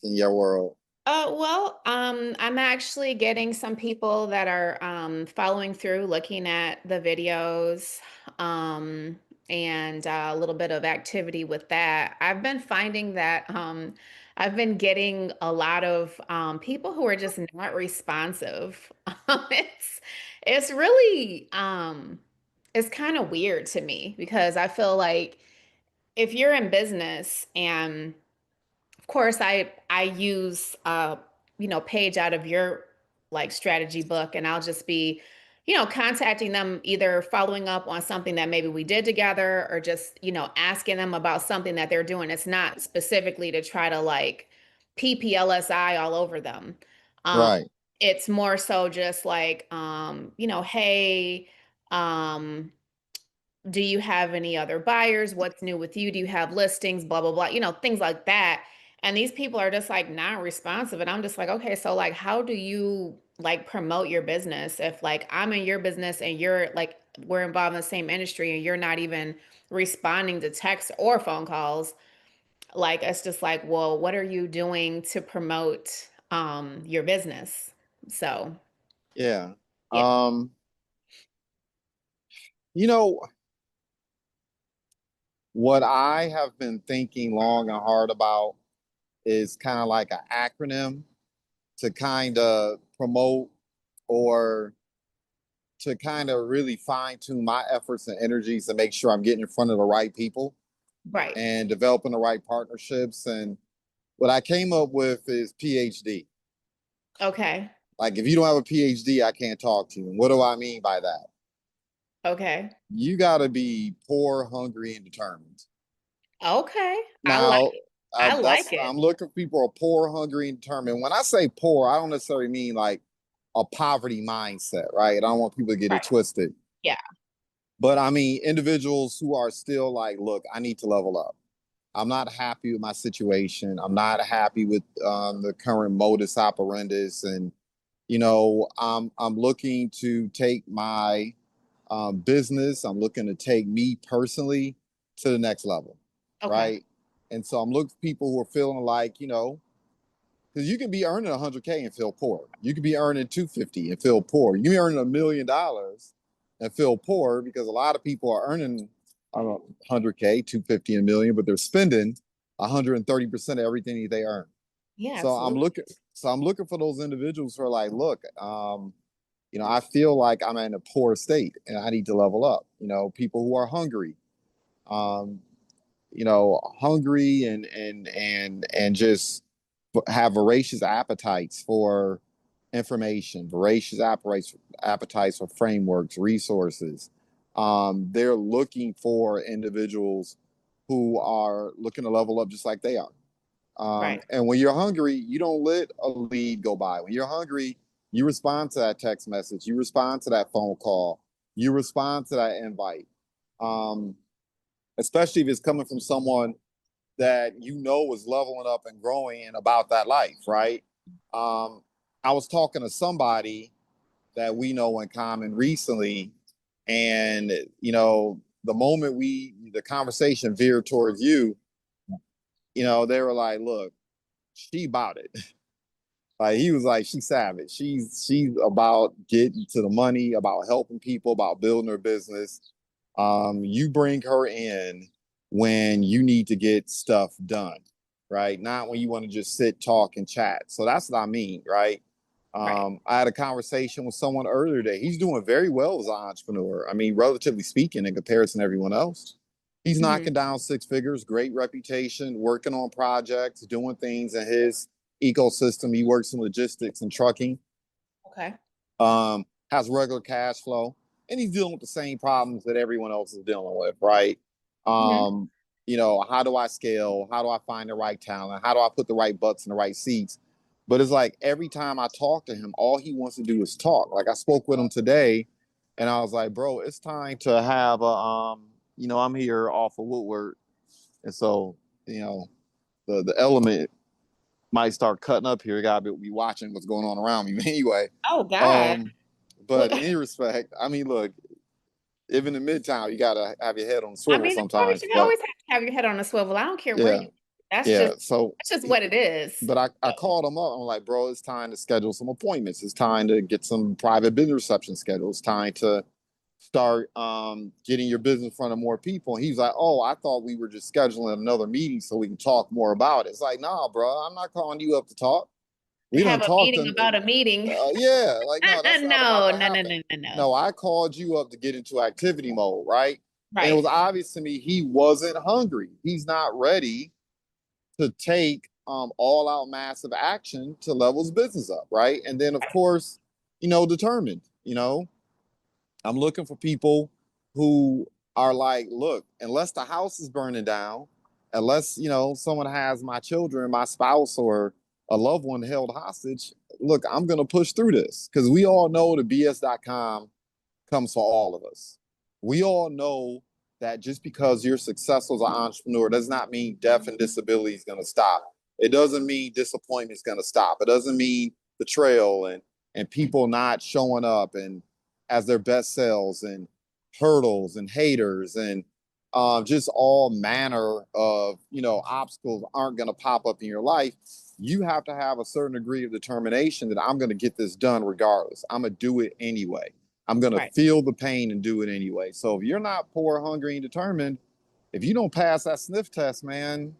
in your world? I'm actually getting some people that are following through, looking at the videos, and a little bit of activity with that. I've been finding that I've been getting a lot of people who are just not responsive. It's it's really it's kind of weird to me because I feel like if you're in business and of course, I use page out of your like strategy book, and I'll just be, contacting them, either following up on something that maybe we did together, or just, asking them about something that they're doing. It's not specifically to try to like PPLSI all over them. Um, Right. it's more so just like, hey, um, do you have any other buyers? What's new with you? Do you have listings? Blah, blah, blah, things like that. And these people are just like not responsive. And I'm just like, okay, so like, how do you like promote your business if like I'm in your business and you're like, we're involved in the same industry and you're not even responding to texts or phone calls? Like, it's just like, well, what are you doing to promote your business? So, Yeah. yeah. Um, you know, what I have been thinking long and hard about is kind of like an acronym to kind of promote or to kind of really fine tune my efforts and energies to make sure I'm getting in front of the right people Right. and developing the right partnerships. And what I came up with is PhD. Okay. Like, if you don't have a PhD, I can't talk to you. And what do I mean by that? Okay. You got to be poor, hungry, and determined. Okay. Now, I like that's it. I'm looking for people who are poor, hungry, and determined. When I say poor, I don't necessarily mean like a poverty mindset, right? I don't want people to get it Right. twisted. Yeah. But I mean, individuals who are still like, look, I need to level up. I'm not happy with my situation. I'm not happy with the current modus operandus, and I'm looking to take my business. I'm looking to take me personally to the next level, Okay. right? And so I'm looking for people who are feeling like, because you can be earning 100K and feel poor. You could be earning 250 and feel poor. You can be earning $1 million and feel poor because a lot of people are earning, I don't know, 100K, 250, and a million, but they're spending 130% of everything they earn. Yeah, So I'm absolutely. looking, so I'm looking for those individuals who are like, look, I feel like I'm in a poor state and I need to level up. People who are hungry, um, hungry and just have voracious appetites for information, voracious appetites for frameworks, resources. They're looking for individuals who are looking to level up just like they are. Right. And when you're hungry, you don't let a lead go by. When you're hungry, you respond to that text message, you respond to that phone call, you respond to that invite. Um, Especially if it's coming from someone that is leveling up and growing and about that life, right? Um, I was talking to somebody that we know in common recently, and the moment the conversation veered towards you, they were like, "Look, she about it." Like, he was like, she's savage. She's about getting to the money, about helping people, about building her business. You bring her in when you need to get stuff done, right? Not when you want to just sit, talk, and chat. So that's what I mean, right? Right. I had a conversation with someone earlier today. He's doing very well as an entrepreneur. I mean, relatively speaking, in comparison to everyone else. He's Hmm. knocking down six figures, great reputation, working on projects, doing things in his ecosystem. He works in logistics and trucking, Okay. has regular cash flow, and he's dealing with the same problems that everyone else is dealing with, right? Hmm. Um, how do I scale? How do I find the right talent? How do I put the right butts in the right seats? But it's like every time I talk to him, all he wants to do is talk. Like, I spoke with him today, and I was like, bro, it's time to have I'm here off of Woodward, and so the element might start cutting up here. Gotta be watching what's going on around me. Anyway, Oh God. um, but in any respect, I mean, look, even in Midtown, you gotta have your head on the I swivel mean, of course, sometimes. you But always have to have your head on a swivel. I don't care where yeah, you. That's Yeah. just So, that's just what it is. but I called him up. I'm like, bro, it's time to schedule some appointments. It's time to get some private business reception scheduled. It's time to start getting your business in front of more people. And he's like, oh, I thought we were just scheduling another meeting so we can talk more about it. It's like, nah, bro, I'm not calling you up to talk. We done Have a talked. meeting about a meeting. Yeah, like, no, that's not about No, to no, no, happen. no, no, no. No, I called you up to get into activity mode, right? And it Right. was obvious to me he wasn't hungry. He's not ready to take all out massive action to level his business up, right? And then, of course, determined. I'm looking for people who are like, look, unless the house is burning down, unless, someone has my children, my spouse, or a loved one held hostage, look, I'm going to push through this because we all know the BS.com comes for all of us. We all know that just because you're successful as an entrepreneur does not mean death and disability is going to stop. It doesn't mean disappointment is going to stop. It doesn't mean betrayal and people not showing up and as their best selves and hurdles and haters and just all manner of obstacles aren't going to pop up in your life. You have to have a certain degree of determination that I'm going to get this done regardless. I'm going to do it anyway. I'm going to Right. feel the pain and do it anyway. So if you're not poor, hungry, and determined, if you don't pass that sniff test, man,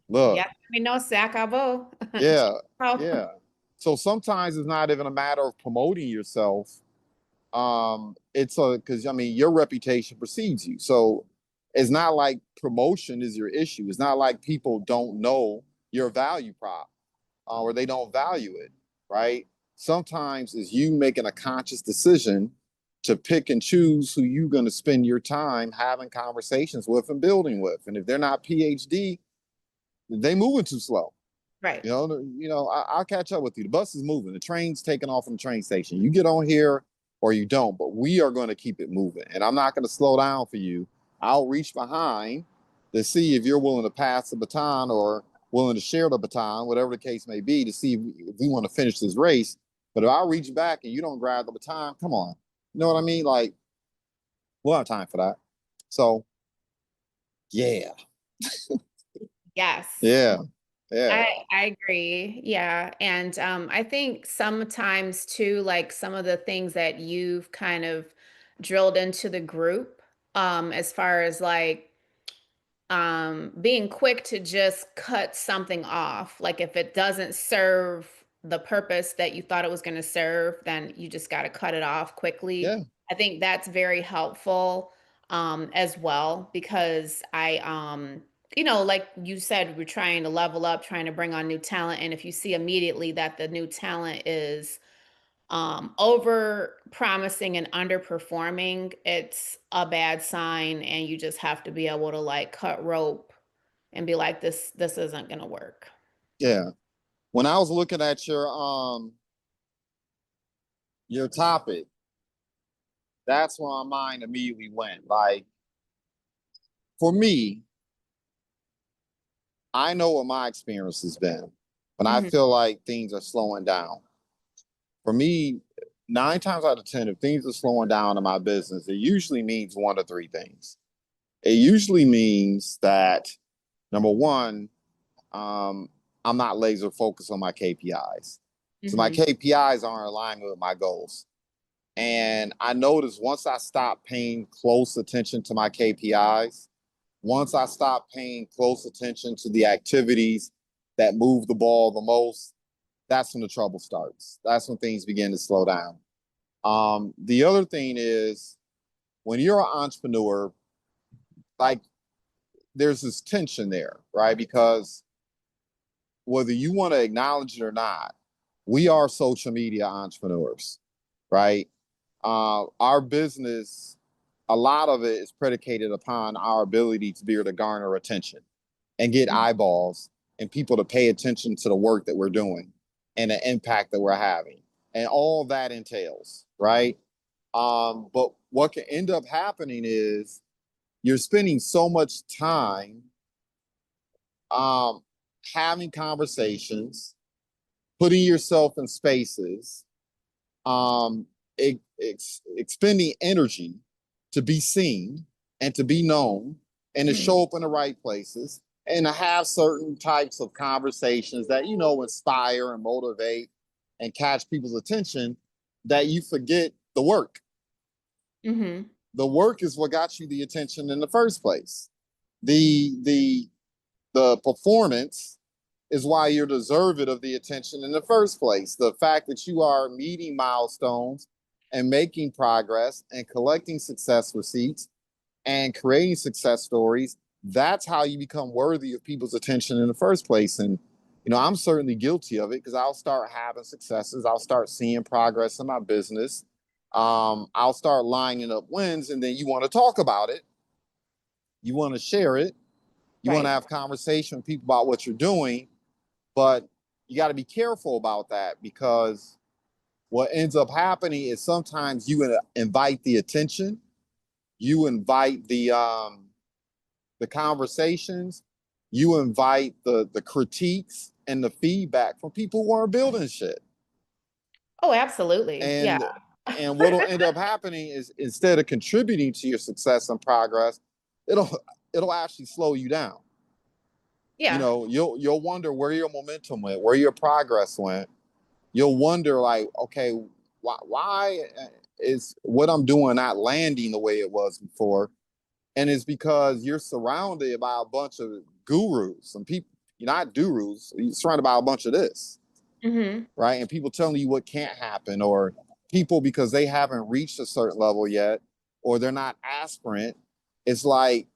Yeah, look, we know Sakabo. yeah, yeah. So sometimes it's not even a matter of promoting yourself. It's because your reputation precedes you. So it's not like promotion is your issue. It's not like people don't know your value prop or they don't value it, right? Sometimes it's you making a conscious decision to pick and choose who you're going to spend your time having conversations with and building with. And if they're not PhD, they moving too slow. Right. I'll catch up with you. The bus is moving. The train's taking off from the train station. You get on here or you don't, but we are going to keep it moving. And I'm not going to slow down for you. I'll reach behind to see if you're willing to pass the baton or willing to share the baton, whatever the case may be, to see if we want to finish this race. But if I reach back and you don't grab the baton, come on. You know what I mean? Like, we'll have time for that. So, yeah. Yes. Yeah. Yeah. I agree. Yeah. And I think sometimes too, like some of the things that you've kind of drilled into the group, as far as like being quick to just cut something off. Like if it doesn't serve the purpose that you thought it was going to serve, then you just got to cut it off quickly. Yeah. I think that's very helpful as well because like you said, we're trying to level up, trying to bring on new talent. And if you see immediately that the new talent is over promising and underperforming, it's a bad sign. And you just have to be able to like cut rope and be like, this isn't gonna work. Yeah. When I was looking at your topic, that's where my mind immediately went. Like, for me, I know what my experience has been when I Mhm. feel like things are slowing down. For me, 9 times out of 10, if things are slowing down in my business, it usually means one of three things. It usually means that, number one, um, I'm not laser focused on my KPIs. So my Mhm. KPIs aren't aligned with my goals. And I noticed once I stopped paying close attention to my KPIs, once I stopped paying close attention to the activities that move the ball the most, that's when the trouble starts. That's when things begin to slow down. The other thing is when you're an entrepreneur, like there's this tension there, right? Because whether you want to acknowledge it or not, we are social media entrepreneurs, right? Our business, a lot of it is predicated upon our ability to be able to garner attention and get Mhm. eyeballs and people to pay attention to the work that we're doing and the impact that we're having and all that entails, right? But what can end up happening is you're spending so much time um, having conversations, putting yourself in spaces, um, expending energy to be seen and to be known and to Mhm. show up in the right places and to have certain types of conversations that, you know, inspire and motivate and catch people's attention, that you forget the work. Mm-hmm. The work is what got you the attention in the first place. The performance is why you're deserving of the attention in the first place. The fact that you are meeting milestones and making progress and collecting success receipts and creating success stories, that's how you become worthy of people's attention in the first place. And, you know, I'm certainly guilty of it, because I'll start having successes. I'll start seeing progress in my business. I'll start lining up wins, and then you want to talk about it. You want to share it. You want to Right. have conversation with people about what you're doing, but you got to be careful about that, because what ends up happening is sometimes you invite the attention, you invite the conversations, you invite the critiques and the feedback from people who aren't building shit. Oh, absolutely. Yeah. And what'll end up happening is, instead of contributing to your success and progress, it'll actually slow you down. You Yeah. know, you'll wonder where your momentum went, where your progress went. You'll wonder, like, okay, why is what I'm doing not landing the way it was before? And it's because you're surrounded by a bunch of gurus, some people, you're not gurus, you're surrounded by a bunch of this, Mm-hmm. right? And people telling you what can't happen, or people, because they haven't reached a certain level yet, or they're not aspirant. It's like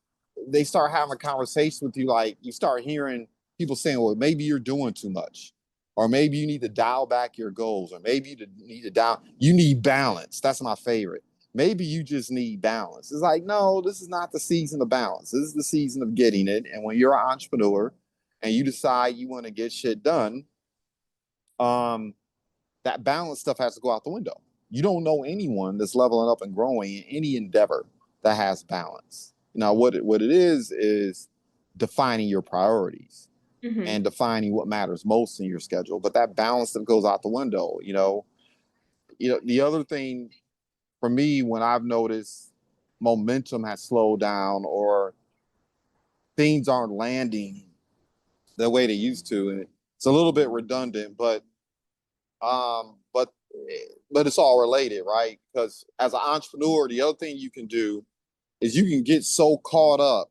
they start having a conversation with you, like you start hearing people saying, well, maybe you're doing too much, or maybe you need to dial back your goals, or maybe you need balance. That's my favorite. Maybe you just need balance. It's like, no, this is not the season of balance. This is the season of getting it. And when you're an entrepreneur and you decide you want to get shit done, that balance stuff has to go out the window. You don't know anyone that's leveling up and growing in any endeavor that has balance. Now, what it is defining your priorities Mm-hmm. and defining what matters most in your schedule. But that balance that goes out the window. The other thing for me, when I've noticed momentum has slowed down, or things aren't landing the way they used to, and it's a little bit redundant, um, but but it's all related, right? Because as an entrepreneur, the other thing you can do is you can get so caught up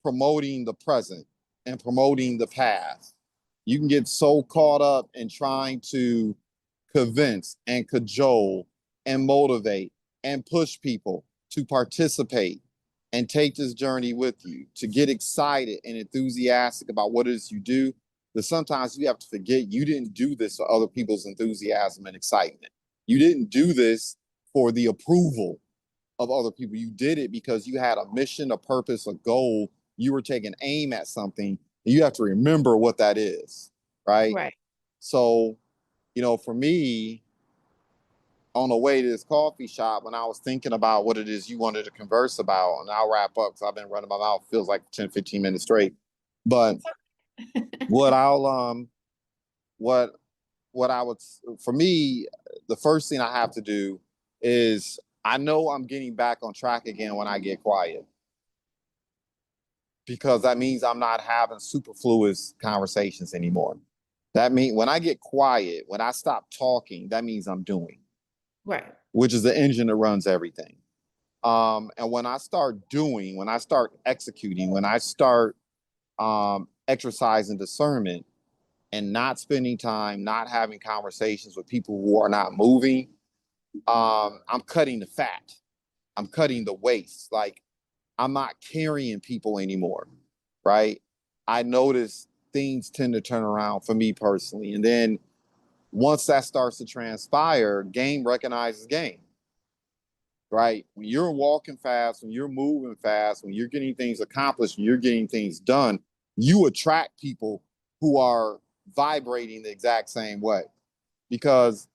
promoting the present and promoting the past. You can get so caught up in trying to convince and cajole and motivate and push people to participate and take this journey with you, to get excited and enthusiastic about what it is you do, that sometimes you have to forget you didn't do this for other people's enthusiasm and excitement. You didn't do this for the approval of other people. You did it because you had a mission, a purpose, a goal. You were taking aim at something. You have to remember what that is, right? Right. So, for me, on the way to this coffee shop, when I was thinking about what it is you wanted to converse about, and I'll wrap up because I've been running my mouth, feels like 10, 15 minutes straight. But what I'll what what I would for me, the first thing I have to do is, I know I'm getting back on track again when I get quiet, because that means I'm not having superfluous conversations anymore. That means when I get quiet, when I stop talking, that means I'm doing, Right. which is the engine that runs everything. And when I start doing, when I start executing, when I start exercising discernment and not spending time, not having conversations with people who are not moving, I'm cutting the fat. I'm cutting the waste. Like, I'm not carrying people anymore, right? I notice things tend to turn around for me personally. And then once that starts to transpire, game recognizes game, right? When you're walking fast, when you're moving fast, when you're getting things accomplished, when you're getting things done, you attract people who are vibrating the exact same way. Because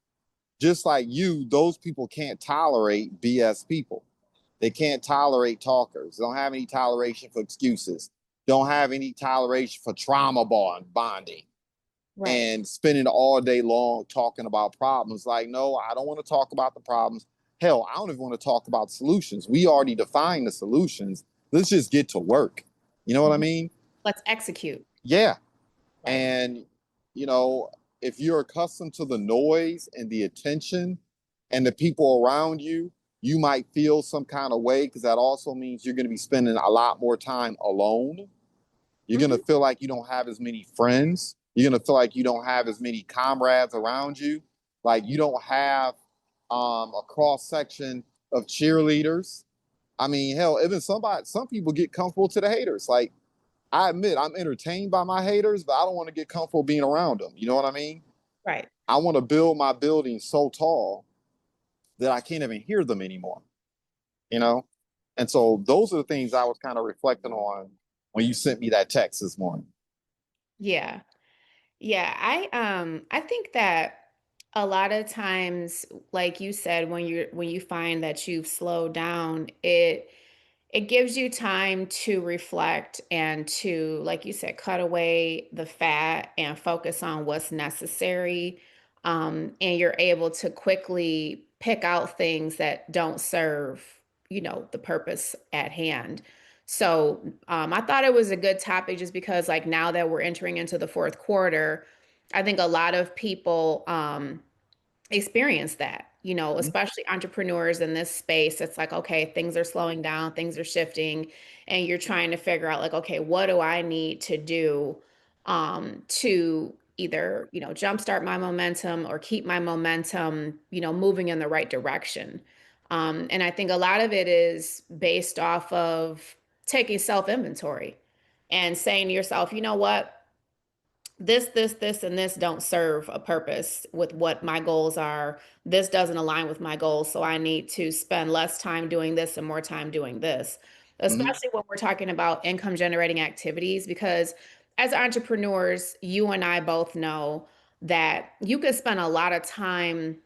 just like you, those people can't tolerate BS people. They can't tolerate talkers. They don't have any toleration for excuses. Don't have any toleration for trauma bonding Right. and spending all day long talking about problems. Like, no, I don't want to talk about the problems. Hell, I don't even want to talk about solutions. We already defined the solutions. Let's just get to work. You know what I Mhm. mean? Let's execute. Yeah. Right. And, you know, if you're accustomed to the noise and the attention and the people around you, you might feel some kind of way because that also means you're going to be spending a lot more time alone. You're going to Mhm. feel like you don't have as many friends. You're going to feel like you don't have as many comrades around you. Like you don't have a cross section of cheerleaders. I mean, hell, even some people get comfortable to the haters. Like I admit I'm entertained by my haters, but I don't want to get comfortable being around them. You know what I mean? Right. I want to build my building so tall that I can't even hear them anymore, you know? And so those are the things I was kind of reflecting on when you sent me that text this morning. Yeah. Yeah, I think that a lot of times, like you said, when you find that you've slowed down, it gives you time to reflect and to, like you said, cut away the fat and focus on what's necessary. And you're able to quickly pick out things that don't serve, the purpose at hand. So I thought it was a good topic just because, like, now that we're entering into the fourth quarter, I think a lot of people experience that, Mhm. especially entrepreneurs in this space. It's like, okay, things are slowing down, things are shifting, and you're trying to figure out, like, okay, what do I need to do to either, jumpstart my momentum or keep my momentum, moving in the right direction. And I think a lot of it is based off of taking self inventory and saying to yourself, you know what? This, and this don't serve a purpose with what my goals are. This doesn't align with my goals. So I need to spend less time doing this and more time doing this, Mhm. especially when we're talking about income generating activities. Because as entrepreneurs, you and I both know that you can spend a lot of time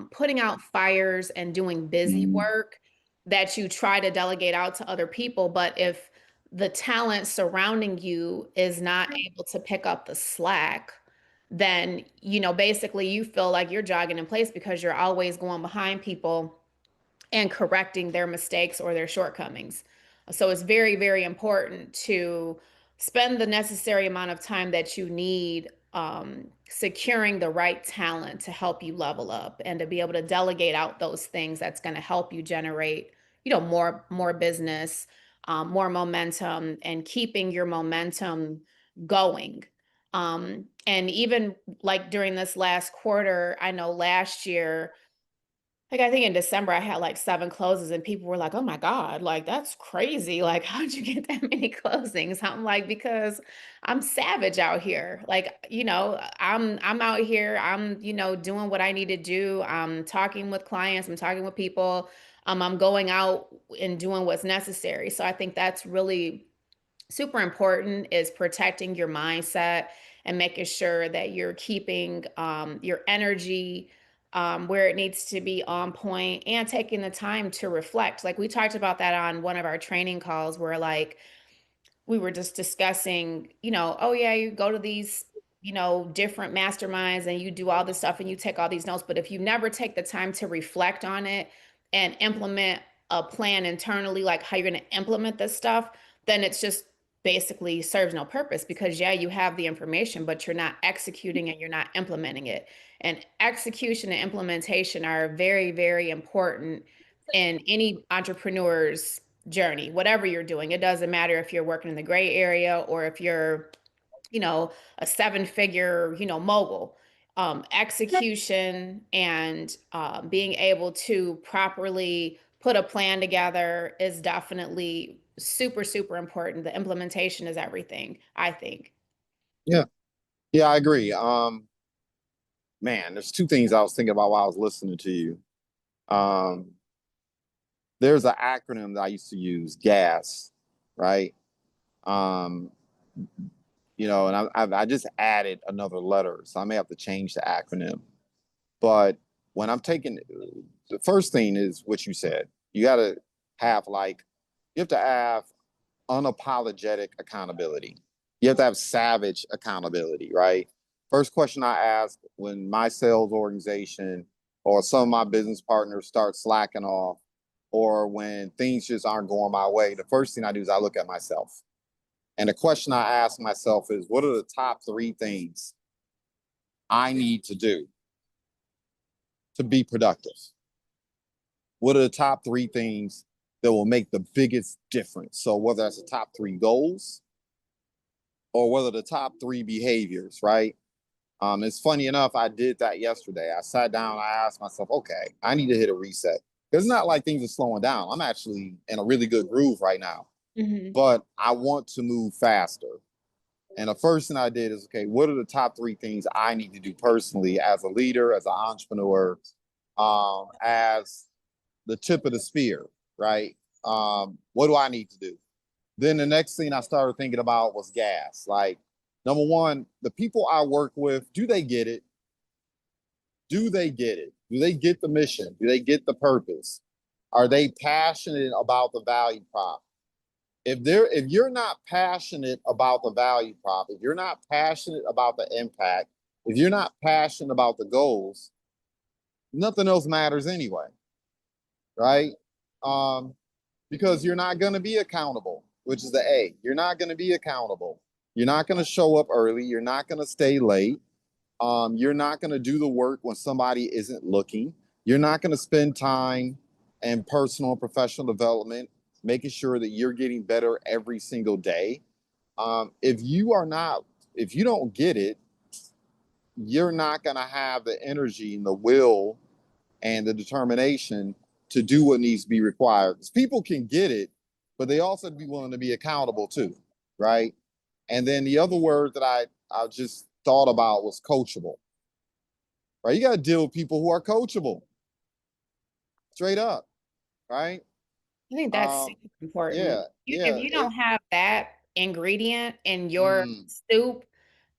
putting out fires and doing busy Mhm. work that you try to delegate out to other people. But if the talent surrounding you is not able to pick up the slack, then, basically you feel like you're jogging in place because you're always going behind people and correcting their mistakes or their shortcomings. So it's very, very important to spend the necessary amount of time that you need securing the right talent to help you level up and to be able to delegate out those things that's going to help you generate, more business, more momentum, and keeping your momentum going. And even like during this last quarter, I know last year, like, I think in December, I had like 7 closes, and people were like, "Oh my God, like, that's crazy. Like, how'd you get that many closings?" I'm like, "Because I'm savage out here. Like, I'm out here, I'm, doing what I need to do. I'm talking with clients, I'm talking with people, I'm going out and doing what's necessary." So I think that's really super important, is protecting your mindset and making sure that you're keeping your energy where it needs to be on point, and taking the time to reflect. Like we talked about that on one of our training calls, where like we were just discussing, oh yeah, you go to these, different masterminds and you do all this stuff and you take all these notes. But if you never take the time to reflect on it and implement a plan internally, like how you're going to implement this stuff, then it's just basically serves no purpose, because yeah, you have the information, but you're not executing and you're not implementing it. And execution and implementation are very, very important in any entrepreneur's journey, whatever you're doing. It doesn't matter if you're working in the gray area or if you're, a 7-figure, mogul. Execution and being able to properly put a plan together is definitely super, super important. The implementation is everything, I think. Yeah. Yeah, I agree. Man, there's two things I was thinking about while I was listening to you. Um, there's an acronym that I used to use, GAS, right? Um, and I just added another letter, so I may have to change the acronym. But when I'm taking, the first thing is what you said. You got to have like, you have to have unapologetic accountability. You have to have savage accountability, right? First question I ask when my sales organization or some of my business partners start slacking off, or when things just aren't going my way, the first thing I do is I look at myself. And the question I ask myself is, what are the top 3 things I need to do to be productive? What are the top 3 things that will make the biggest difference? So whether that's the top 3 goals or whether the top 3 behaviors, right? It's funny enough, I did that yesterday. I sat down, I asked myself, okay, I need to hit a reset. It's not like things are slowing down. I'm actually in a really good groove right now, but I want to move faster. And the first thing I did is, okay, what are the top 3 things I need to do personally as a leader, as an entrepreneur, as the tip of the spear, right? What do I need to do? Then the next thing I started thinking about was gas. Like, number one, the people I work with, do they get it? Do they get it? Do they get the mission? Do they get the purpose? Are they passionate about the value prop? If you're not passionate about the value prop, if you're not passionate about the impact, if you're not passionate about the goals, nothing else matters anyway, right? Because you're not going to be accountable, which is the A. You're not going to be accountable. You're not going to show up early. You're not going to stay late. You're not going to do the work when somebody isn't looking. You're not going to spend time in personal and professional development, making sure that you're getting better every single day. If you don't get it, you're not going to have the energy and the will and the determination to do what needs to be required. Because people can get it, but they also have to be willing to be accountable too, right? And then the other word that I just thought about was coachable, right? You got to deal with people who are coachable, straight up, right? I think that's super important. Yeah, If yeah, you don't have that ingredient in your soup,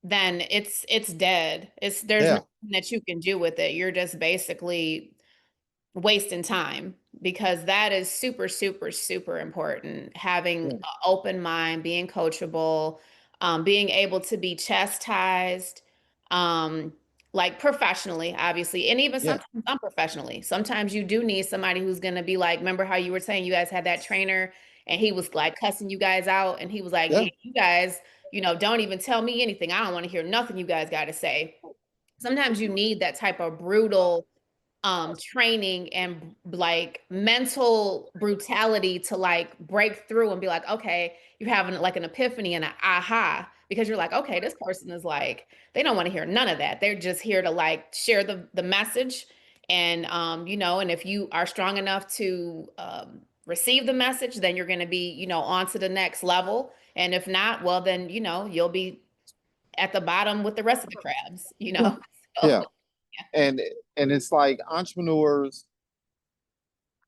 then it's dead. There's yeah, nothing that you can do with it. You're just basically wasting time, because that is super, super, super important. Having yeah, an open mind, being coachable, being able to be chastised, um, like professionally, obviously, and even yeah, sometimes unprofessionally. Sometimes you do need somebody who's going to be like, remember how you were saying you guys had that trainer and he was like cussing you guys out, and he was like, yeah, hey, you guys, don't even tell me anything. I don't want to hear nothing you guys got to say. Sometimes you need that type of brutal training and like mental brutality to like break through and be like, okay, you're having like an epiphany and an aha, because you're like, okay, this person is like, they don't want to hear none of that. They're just here to like share the message. And and if you are strong enough to receive the message, then you're going to be, on to the next level. And if not, well, then, you'll be at the bottom with the rest of the crabs. So, yeah. And it's like entrepreneurs,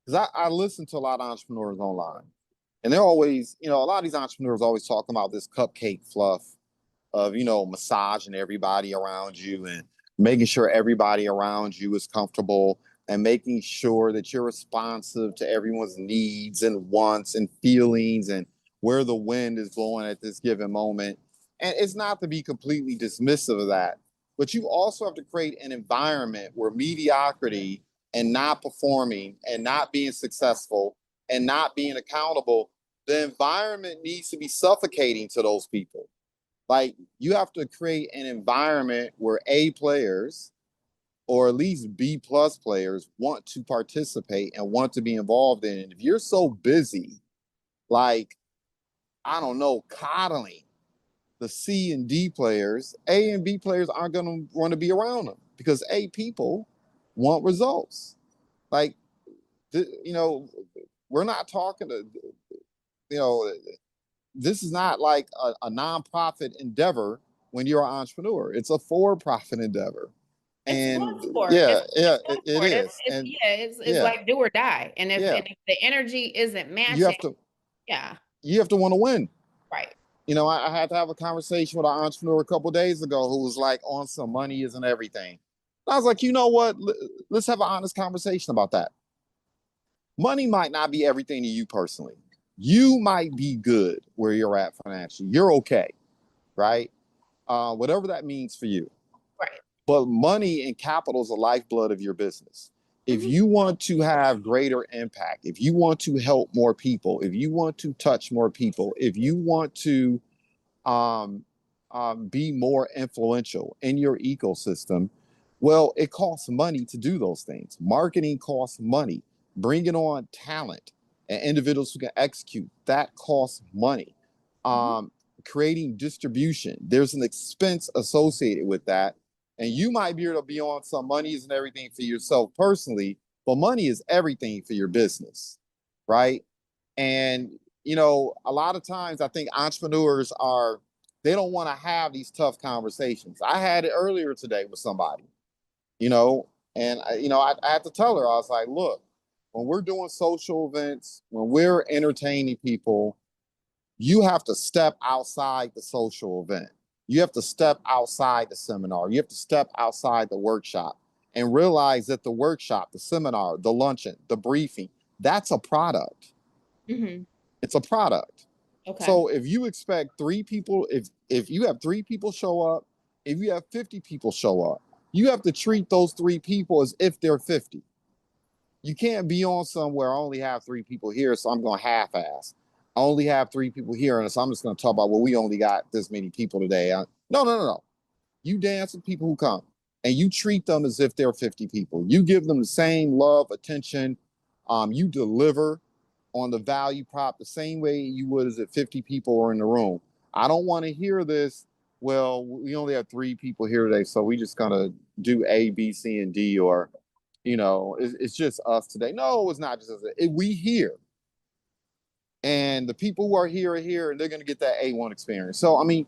because I listen to a lot of entrepreneurs online, and they're always, a lot of these entrepreneurs always talking about this cupcake fluff of, massaging everybody around you and making sure everybody around you is comfortable and making sure that you're responsive to everyone's needs and wants and feelings and where the wind is blowing at this given moment. And it's not to be completely dismissive of that, but you also have to create an environment where mediocrity and not performing and not being successful and not being accountable, the environment needs to be suffocating to those people. Like, you have to create an environment where A players, or at least B plus players, want to participate and want to be involved in it. If you're so busy, like, I don't know, coddling the C and D players, A and B players aren't going to want to be around them, because A people want results. Like, we're not talking to, you know, this is not like a nonprofit endeavor when you're an entrepreneur. It's a for-profit endeavor. it's And blood sport. yeah, yeah, Blood it sport. is. It's And yeah, it's yeah, like do or die. And if yeah, the energy isn't you matching, have to yeah, you have to want to win. right. I had to have a conversation with an entrepreneur a couple of days ago who was like, on some money isn't everything. And I was like, you know what? Let's have an honest conversation about that. Money might not be everything to you personally. You might be good where you're at financially. You're okay, right? Whatever that means for you. Right. But money and capital is the lifeblood of your business. If Mhm. you want to have greater impact, if you want to help more people, if you want to touch more people, if you want to um, be more influential in your ecosystem, well, it costs money to do those things. Marketing costs money. Bringing on talent and individuals who can execute, that costs money. Mhm. Creating distribution, there's an expense associated with that. And you might be able to be on some monies and everything for yourself personally, but money is everything for your business, right? And, a lot of times I think entrepreneurs they don't want to have these tough conversations. I had it earlier today with somebody, you know, and I had to tell her, I was like, look, when we're doing social events, when we're entertaining people, you have to step outside the social event. You have to step outside the seminar. You have to step outside the workshop and realize that the workshop, the seminar, the luncheon, the briefing, that's a product. Mhm. It's a product. Okay. So if you expect three people, if you have three people show up, if you have 50 people show up, you have to treat those three people as if they're 50. You can't be on somewhere I only have three people here, so I'm going to half-ass. I only have three people here, and so I'm just going to talk about, well, we only got this many people today. No, no, no, no. You dance with people who come, and you treat them as if they're 50 people. You give them the same love, attention. You deliver on the value prop the same way you would as if 50 people are in the room. I don't want to hear this. Well, we only have three people here today, so we just gonna do A, B, C, and D, or it's just us today. No, it's not just us. We here, and the people who are here, and they're gonna get that A1 experience. So I mean,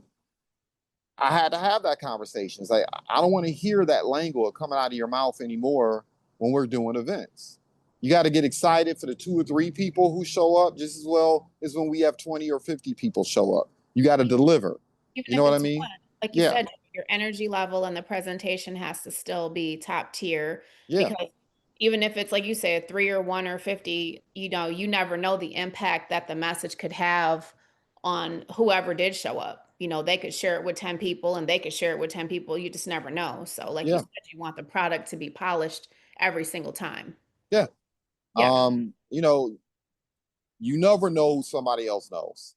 I had to have that conversation. It's like I don't want to hear that language coming out of your mouth anymore when we're doing events. You got to get excited for the 2 or 3 people who show up just as well as when we have 20 or 50 people show up. You got to deliver. Even You know if what I it's mean? one, like you Yeah, said, your energy level and the presentation has to still be top tier yeah, because even if it's like you say, a 3 or 1 or 50, you never know the impact that the message could have on whoever did show up. They could share it with 10 people and they could share it with 10 people. You just never know. So, like you yeah, said, you want the product to be polished every single time. yeah. Yeah. You know, you never know who somebody else knows.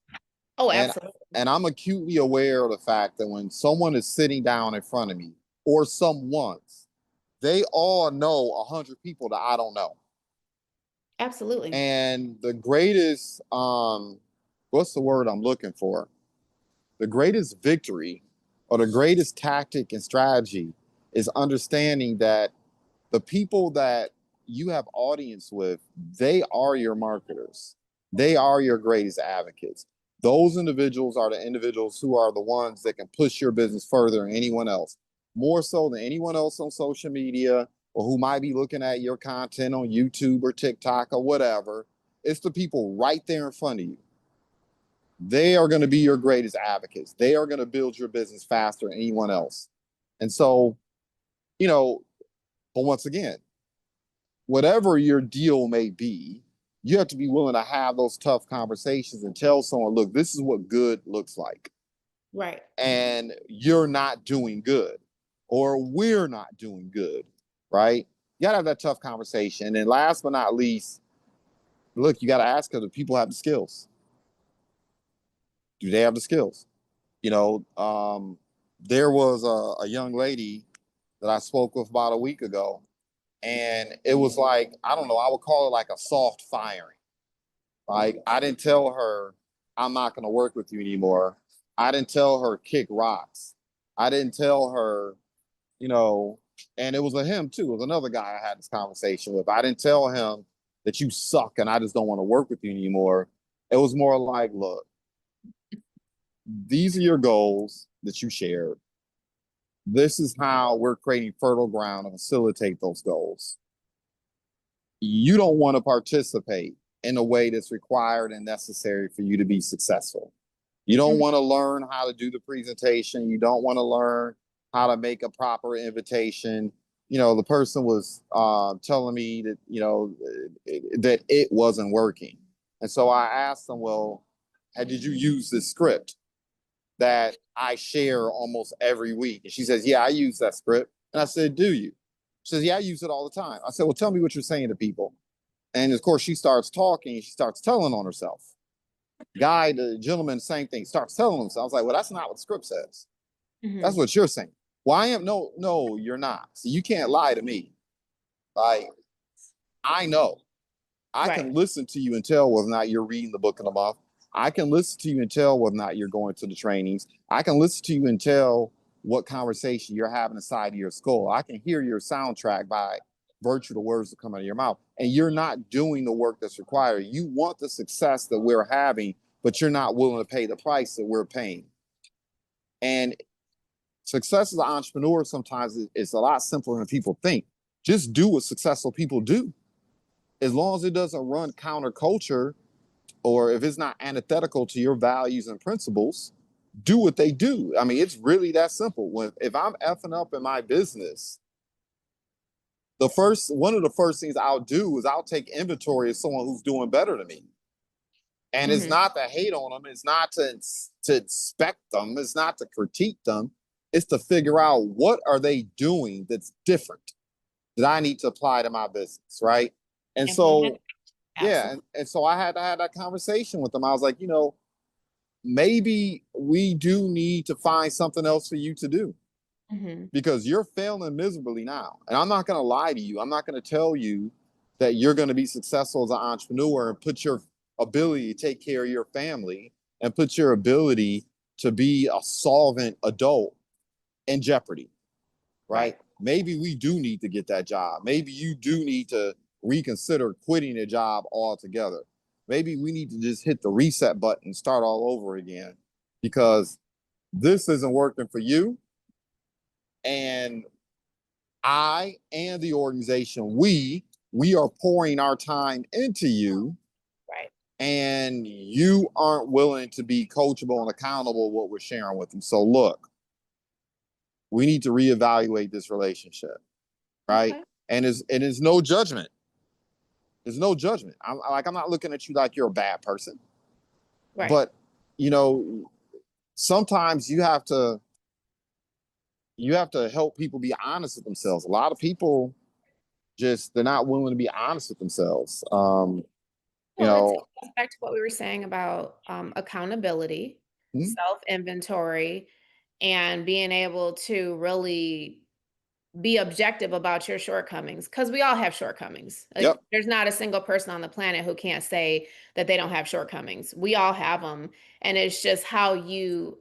Oh, And absolutely. and I'm acutely aware of the fact that when someone is sitting down in front of me or someone's, they all know 100 people that I don't know. Absolutely. And the greatest, what's the word I'm looking for? The greatest victory or the greatest tactic and strategy is understanding that the people that you have audience with, they are your marketers. They are your greatest advocates. Those individuals are the individuals who are the ones that can push your business further than anyone else, more so than anyone else on social media or who might be looking at your content on YouTube or TikTok or whatever. It's the people right there in front of you. They are going to be your greatest advocates. They are going to build your business faster than anyone else. And so, you know, but once again, whatever your deal may be, you have to be willing to have those tough conversations and tell someone, look, this is what good looks like. Right. And you're not doing good, or we're not doing good, right? You got to have that tough conversation. And last but not least, look, you got to ask them, do people have the skills? Do they have the skills? You know, there was a young lady that I spoke with about a week ago, and it was like, I don't know, I would call it like a soft firing. Like, I didn't tell her, I'm not going to work with you anymore. I didn't tell her kick rocks. I didn't tell her, you know, and it was a him too. It was another guy I had this conversation with. I didn't tell him that you suck and I just don't want to work with you anymore. It was more like, look, these are your goals that you shared. This is how we're creating fertile ground to facilitate those goals. You don't want to participate in a way that's required and necessary for you to be successful. You don't Mhm. want to learn how to do the presentation. You don't want to learn how to make a proper invitation. The person was telling me that, that it wasn't working. And so I asked them, well, did you use this script that I share almost every week? And she says, yeah, I use that script. And I said, do you? She says, yeah, I use it all the time. I said, well, tell me what you're saying to people. And of course, she starts talking. She starts telling on herself. Guy, the gentleman, same thing, starts telling him. So I was like, well, that's not what the script says. That's Mhm. what you're saying. Well, I am, no, you're not. So you can't lie to me. Like, I know. I Right. can listen to you and tell whether or not you're reading the book in a month. I can listen to you and tell whether or not you're going to the trainings. I can listen to you and tell what conversation you're having inside of your skull. I can hear your soundtrack by virtue of the words that come out of your mouth. And you're not doing the work that's required. You want the success that we're having, but you're not willing to pay the price that we're paying. And success as an entrepreneur sometimes is a lot simpler than people think. Just do what successful people do. As long as it doesn't run counterculture, or if it's not antithetical to your values and principles, do what they do. I mean, it's really that simple. If I'm effing up in my business, one of the first things I'll do is I'll take inventory of someone who's doing better than me. And it's Mhm. not to hate on them, it's not to inspect them, it's not to critique them, it's to figure out what are they doing that's different that I need to apply to my business, right? And Implement. so, yeah, Absolutely. and so I had to have that conversation with them. I was like, maybe we do need to find something else for you to do Mhm. because you're failing miserably now. And I'm not going to lie to you. I'm not going to tell you that you're going to be successful as an entrepreneur and put your ability to take care of your family and put your ability to be a solvent adult in jeopardy, right? Right. Maybe we do need to get that job. Maybe you do need to reconsider quitting a job altogether. Maybe we need to just hit the reset button and start all over again because this isn't working for you. And I and the organization, we are pouring our time into you, Right. and you aren't willing to be coachable and accountable what we're sharing with you. So look, we need to reevaluate this relationship, right? Okay. And it's no judgment. There's no judgment. I'm not looking at you like you're a bad person, Right. but you know, sometimes you have to help people be honest with themselves. A lot of people they're not willing to be honest with themselves. You Well, it know, goes back to what we were saying about accountability, hmm, self inventory, and being able to really be objective about your shortcomings because we all have shortcomings. Like, yep, there's not a single person on the planet who can't say that they don't have shortcomings. We all have them. And it's just how you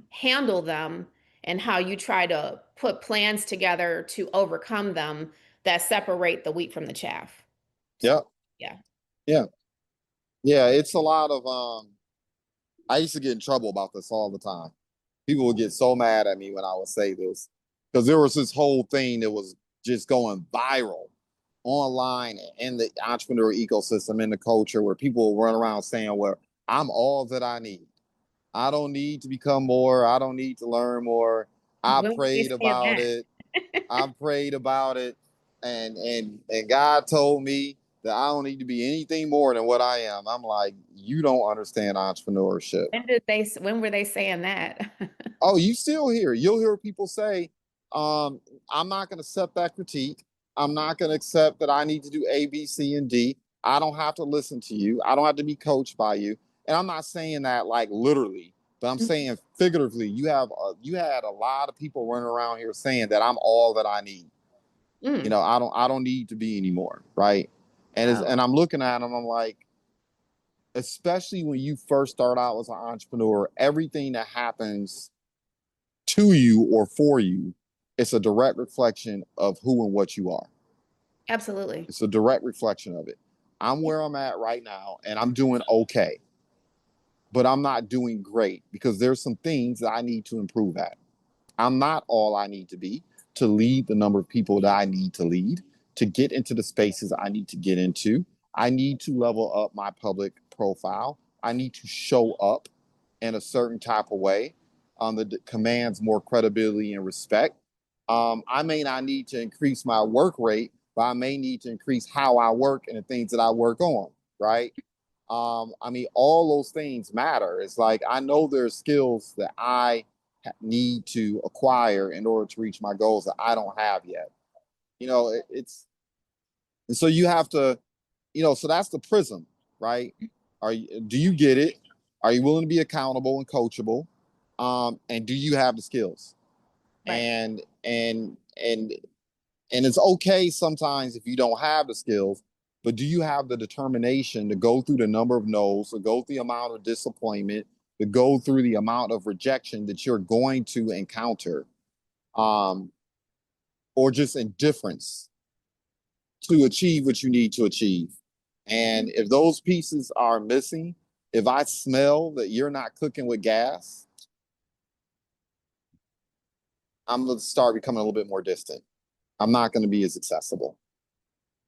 handle them and how you try to put plans together to overcome them that separate the wheat from the chaff. So, yep, yeah. yeah, yeah. It's a lot of I used to get in trouble about this all the time. People would get so mad at me when I would say this because there was this whole thing that was just going viral online in the entrepreneur ecosystem, in the culture, where people will run around saying, well, I'm all that I need. I don't need to become more. I don't need to learn more. I When were they prayed saying about that? it. I prayed about it, and God told me that I don't need to be anything more than what I am. I'm like, you don't understand entrepreneurship. When were they saying that? Oh, you still hear? You'll hear people say, I'm not going to accept that critique. I'm not going to accept that I need to do A, B, C, and D. I don't have to listen to you. I don't have to be coached by you. And I'm not saying that like literally, but I'm saying figuratively. You had a lot of people running around here saying that I'm all that I need. Mm. I don't need to be anymore, right? Oh, And I'm looking at them. I'm like, especially when you first start out as an entrepreneur, everything that happens to you or for you, it's a direct reflection of who and what you are. absolutely. It's a direct reflection of it. I'm where I'm at right now and I'm doing okay, but I'm not doing great because there's some things that I need to improve at. I'm not all I need to be to lead the number of people that I need to lead, to get into the spaces I need to get into. I need to level up my public profile. I need to show up in a certain type of way that commands more credibility and respect. I may not need to increase my work rate, but I may need to increase how I work and the things that I work on, right? I mean, all those things matter. It's like I know there's skills that I need to acquire in order to reach my goals that I don't have yet. It's and so you have to, so that's the prism, right? Do you get it? Are you willing to be accountable and coachable? And do you have the skills? Right. And and it's okay sometimes if you don't have the skills, but do you have the determination to go through the number of no's, to go through the amount of disappointment, to go through the amount of rejection that you're going to encounter, um, or just indifference to achieve what you need to achieve? And if those pieces are missing, if I smell that you're not cooking with gas, I'm going to start becoming a little bit more distant. I'm not going to be as accessible.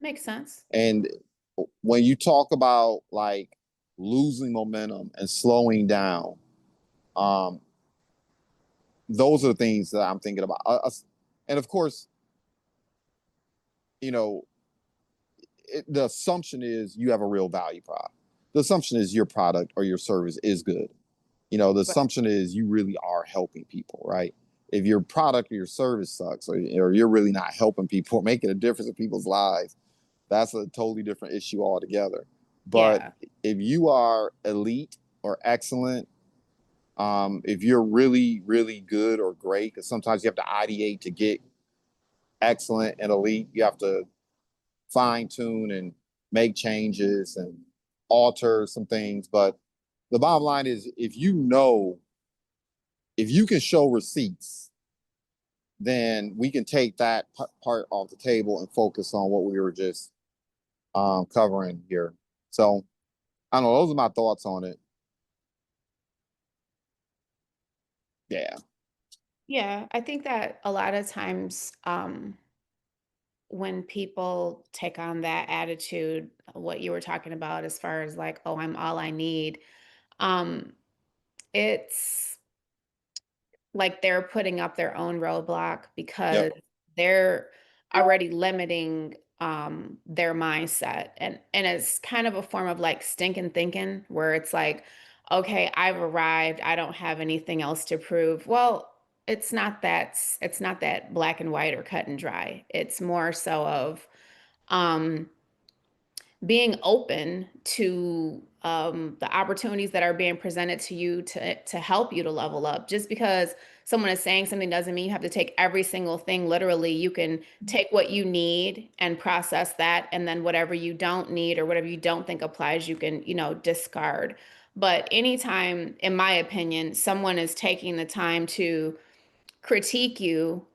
Makes sense. And when you talk about like losing momentum and slowing down, um, those are the things that I'm thinking about. And of course, you know, the assumption is you have a real value prop. The assumption is your product or your service is good. The Right. assumption is you really are helping people, right? If your product or your service sucks, or you're really not helping people or making a difference in people's lives, that's a totally different issue altogether. But Yeah. if you are elite or excellent, if you're really, really good or great, because sometimes you have to ideate to get excellent and elite, you have to fine tune and make changes and alter some things. But the bottom line is if you can show receipts, then we can take that part off the table and focus on what we were just covering here. So I don't know. Those are my thoughts on it. Yeah. Yeah, I think that a lot of times, when people take on that attitude, what you were talking about as far as like, oh, I'm all I need, um, it's like they're putting up their own roadblock Yep. because they're already limiting their mindset, and it's kind of a form of like stinking thinking where it's like, okay, I've arrived, I don't have anything else to prove. Well, it's not that black and white or cut and dry. It's more so of um being open to the opportunities that are being presented to you to help you to level up. Just because someone is saying something doesn't mean you have to take every single thing literally. You can take what you need and process that, and then whatever you don't need or whatever you don't think applies, you can, discard. But anytime, in my opinion, someone is taking the time to critique you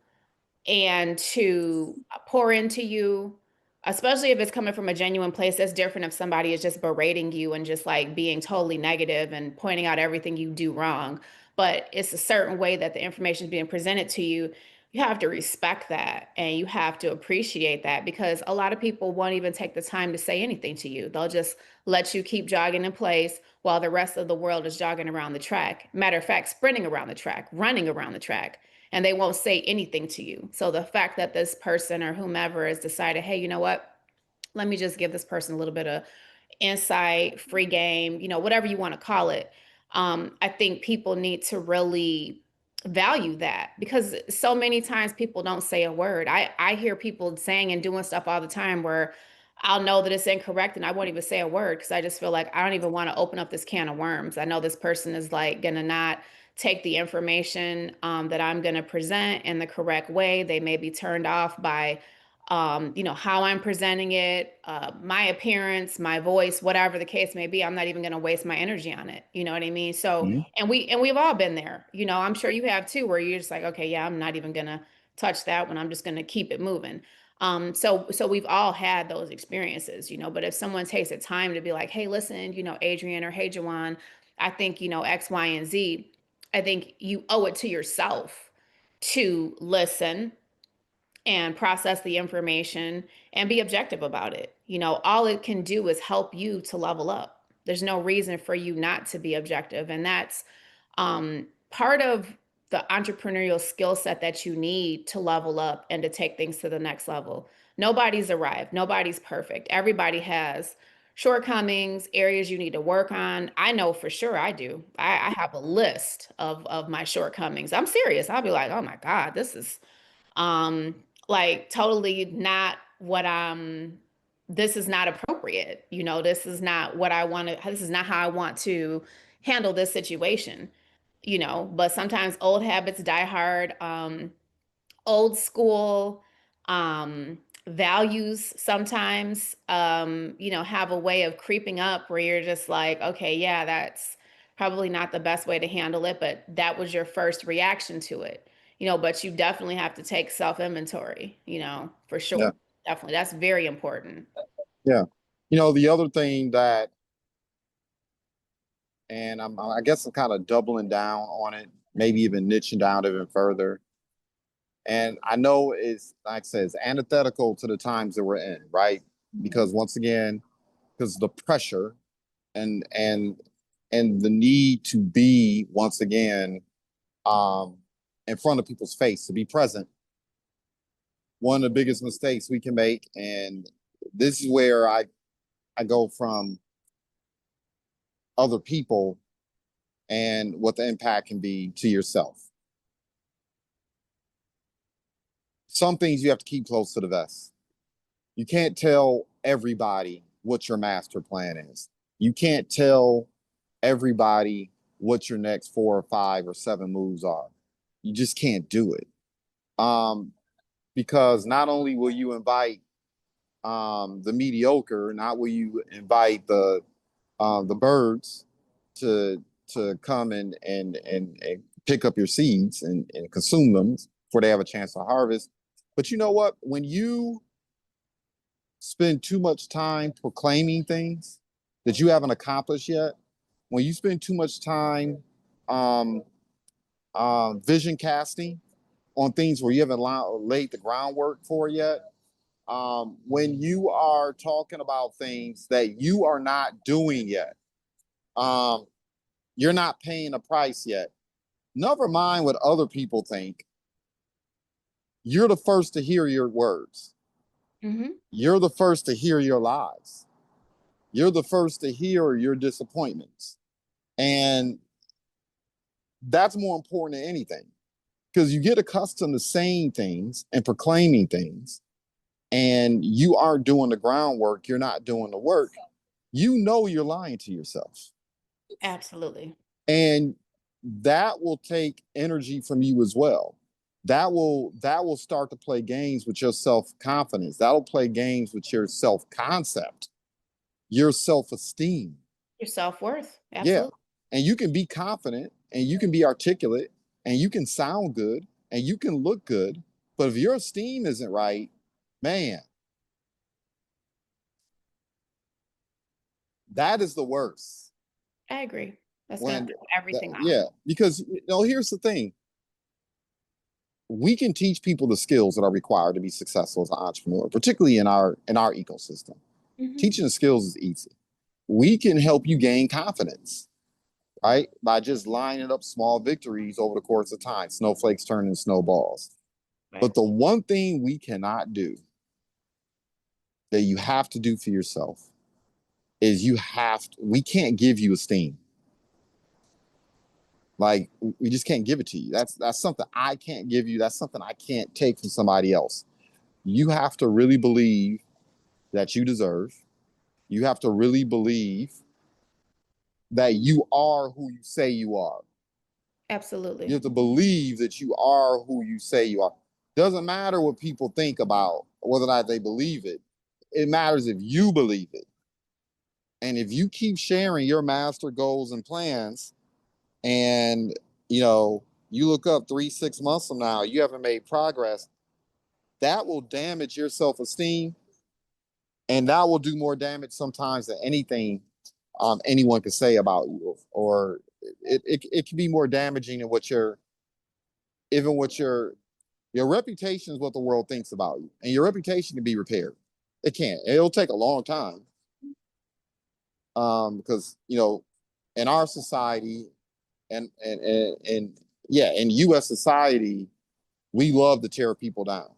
and to pour into you, especially if it's coming from a genuine place. That's different if somebody is just berating you and just like being totally negative and pointing out everything you do wrong. But it's a certain way that the information is being presented to you. You have to respect that and you have to appreciate that, because a lot of people won't even take the time to say anything to you. They'll just let you keep jogging in place while the rest of the world is jogging around the track. Matter of fact, sprinting around the track, running around the track, and they won't say anything to you. So the fact that this person or whomever has decided, hey, you know what? Let me just give this person a little bit of insight, free game, whatever you want to call it. I think people need to really value that, because so many times people don't say a word. I hear people saying and doing stuff all the time where I'll know that it's incorrect and I won't even say a word because I just feel like I don't even want to open up this can of worms. I know this person is like gonna not take the information that I'm gonna present in the correct way. They may be turned off by how I'm presenting it, my appearance, my voice, whatever the case may be. I'm not even going to waste my energy on it. You know what I mean? So, Mhm. and we've all been there. I'm sure you have too, where you're just like, okay, yeah, I'm not even going to touch that one. I'm just going to keep it moving. So we've all had those experiences, but if someone takes the time to be like, hey, listen, Adrienne, or hey, JuJuan, I think, X, Y, and Z, I think you owe it to yourself to listen and process the information and be objective about it. All it can do is help you to level up. There's no reason for you not to be objective. And that's part of the entrepreneurial skill set that you need to level up and to take things to the next level. Nobody's arrived, nobody's perfect. Everybody has shortcomings, areas you need to work on. I know for sure I do. I have a list of my shortcomings. I'm serious. I'll be like, oh my God, this is um like totally not what I'm this is not appropriate. You know, this is not what I want to, this is not how I want to handle this situation, you know, but sometimes old habits die hard. Old school values sometimes you know, have a way of creeping up where you're just like, okay, yeah, that's probably not the best way to handle it, but that was your first reaction to it, you know. But you definitely have to take self-inventory, you know, for Yeah. sure. Definitely, that's very important. Yeah. You know, the other thing that, and I guess I'm kind of doubling down on it, maybe even niching down even further. And I know it's, like I said, it's antithetical to the times that we're in, right? Because once again, because the pressure and and and the need to be once again um in front of people's face, to be present, one of the biggest mistakes we can make. And this is where I go from other people and what the impact can be to yourself. Some things you have to keep close to the vest. You can't tell everybody what your master plan is. You can't tell everybody what your next 4 or 5 or 7 moves are. You just can't do it. Um, because not only will you invite the mediocre, not will you invite the birds to come and pick up your seeds and consume them before they have a chance to harvest. But you know what? When you spend too much time proclaiming things that you haven't accomplished yet, when you spend too much time um, vision casting on things where you haven't laid the groundwork for yet, when you are talking about things that you are not doing yet, um, you're not paying a price yet. Never mind what other people think. You're the first to hear your words. Mm-hmm. You're the first to hear your lies. You're the first to hear your disappointments. And that's more important than anything, because you get accustomed to saying things and proclaiming things, and you aren't doing the groundwork, you're not doing the work. You know you're lying to yourself. Absolutely. And that will take energy from you as well. That will start to play games with your self-confidence. That'll play games with your self-concept, your self-esteem. Your self-worth. Yeah. Absolutely. And you can be confident and you can be articulate and you can sound good and you can look good. But if your esteem isn't right, man, that is the worst. I agree. That's gonna When throw everything off. yeah, because here's the thing. We can teach people the skills that are required to be successful as an entrepreneur, particularly in our ecosystem. Hmm. Teaching the skills is easy. We can help you gain confidence, right? By just lining up small victories over the course of time, snowflakes turning snowballs. Right. But the one thing we cannot do, that you have to do for yourself, is we can't give you esteem. Like, we just can't give it to you. That's something I can't give you. That's something I can't take from somebody else. You have to really believe that you deserve. You have to really believe that you are who you say you are. You Absolutely. have to believe that you are who you say you are. Doesn't matter what people think about whether or not they believe it. It matters if you believe it. And if you keep sharing your master goals and plans, and you look up 3 6 months from now, you haven't made progress, that will damage your self-esteem, and that will do more damage sometimes than anything anyone can say about you. Or it can be more damaging than your reputation is what the world thinks about you, and your reputation can be repaired. It can't. It'll take a long time, because in our society, and yeah, in U.S. society, we love to tear people down.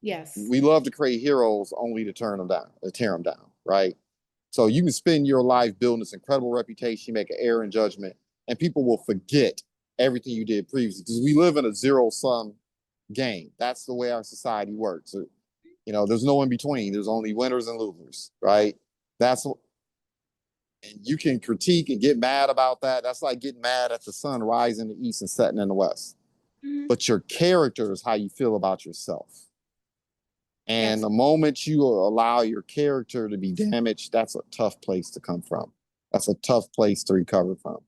Yes. We love to create heroes only to turn them down, to tear them down, right? So you can spend your life building this incredible reputation, make an error in judgment, and people will forget everything you did previously, because we live in a zero-sum game. That's the way our society works. You know, there's no in between. There's only winners and losers, right? That's what, and you can critique and get mad about that. That's like getting mad at the sun rising in the east and setting in the west. Mhm. But your character is how you feel about yourself. And Yes. the moment you allow your character to be damaged, that's a tough place to come from. That's a tough place to recover from,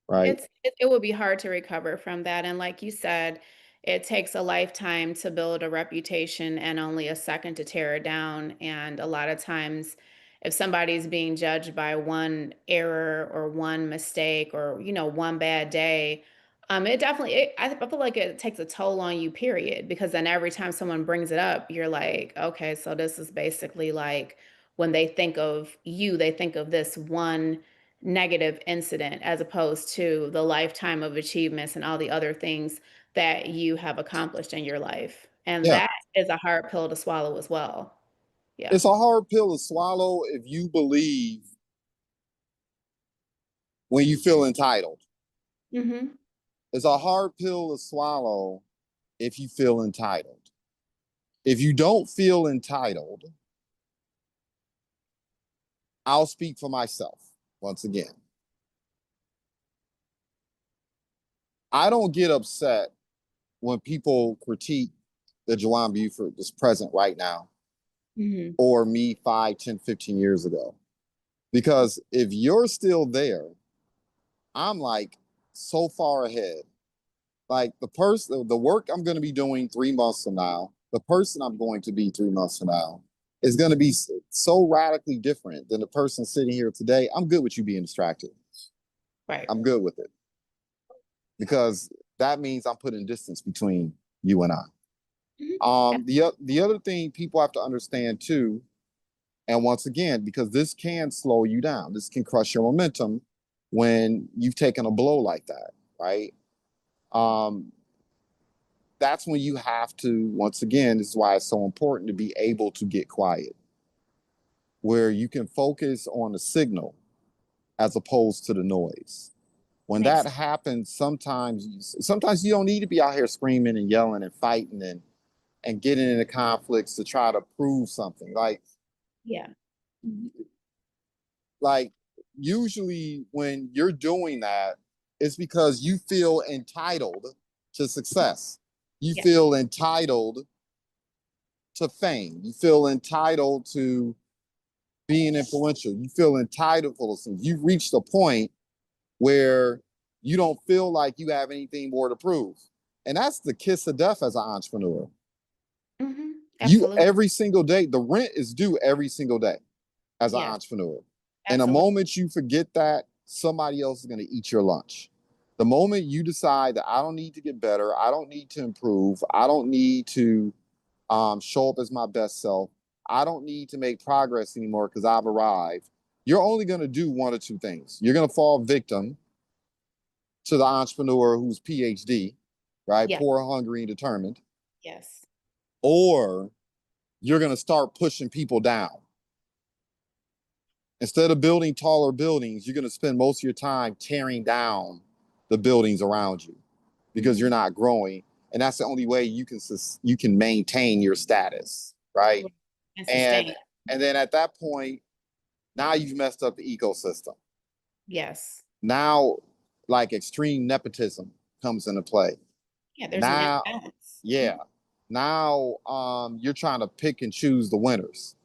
right? It would be hard to recover from that, and like you said, it takes a lifetime to build a reputation and only a second to tear it down, and a lot of times, if somebody's being judged by one error or one mistake or, one bad day, it definitely I feel like it takes a toll on you, period, because then every time someone brings it up, you're like, "Okay, so this is basically like when they think of you, they think of this one negative incident as opposed to the lifetime of achievements and all the other things that you have accomplished in your life. And Yeah. that is a hard pill to swallow as well. Yeah. It's a hard pill to swallow if you believe when you feel entitled. Hmm. It's a hard pill to swallow if you feel entitled. If you don't feel entitled, I'll speak for myself once again. I don't get upset when people critique the JuJuan Buford that's present right now Hmm. or me 5, 10, 15 years ago. Because if you're still there, I'm like so far ahead. Like the work I'm going to be doing 3 months from now, the person I'm going to be 3 months from now is going to be so radically different than the person sitting here today. I'm good with you being distracted. Right. I'm good with it because that means I'm putting distance between you and I. Hmm. The other thing people have to understand too, and once again, because this can slow you down, this can crush your momentum when you've taken a blow like that, right? Um, that's when you have to, once again, this is why it's so important to be able to get quiet, where you can focus on the signal as opposed to the noise. When Makes that sense. happens, sometimes you don't need to be out here screaming and yelling and fighting and getting into conflicts to try to prove something. Yeah. Like usually when you're doing that, it's because you feel entitled to success. You Yeah. feel entitled to fame. You feel entitled to being influential. You feel entitled for those things. You've reached a point where you don't feel like you have anything more to prove. And that's the kiss of death as an entrepreneur. Hmm. You Absolutely. every single day, the rent is due every single day as an Yes. entrepreneur. And the Absolutely. moment you forget that, somebody else is going to eat your lunch. The moment you decide that I don't need to get better, I don't need to improve, I don't need to show up as my best self, I don't need to make progress anymore because I've arrived, you're only going to do one or two things. You're going to fall victim to the entrepreneur who's PhD, right? Yeah. Poor, hungry, and determined. Yes. Or you're going to start pushing people down. Instead of building taller buildings, you're going to spend most of your time tearing down the buildings around you because you're Hmm. not growing. And that's the only way you can maintain your status, right? And And sustain. and then at that point, now you've messed up the ecosystem. Yes. Now, like extreme nepotism comes into play. Yeah. There's an Now, imbalance. yeah, now you're trying to pick and choose the winners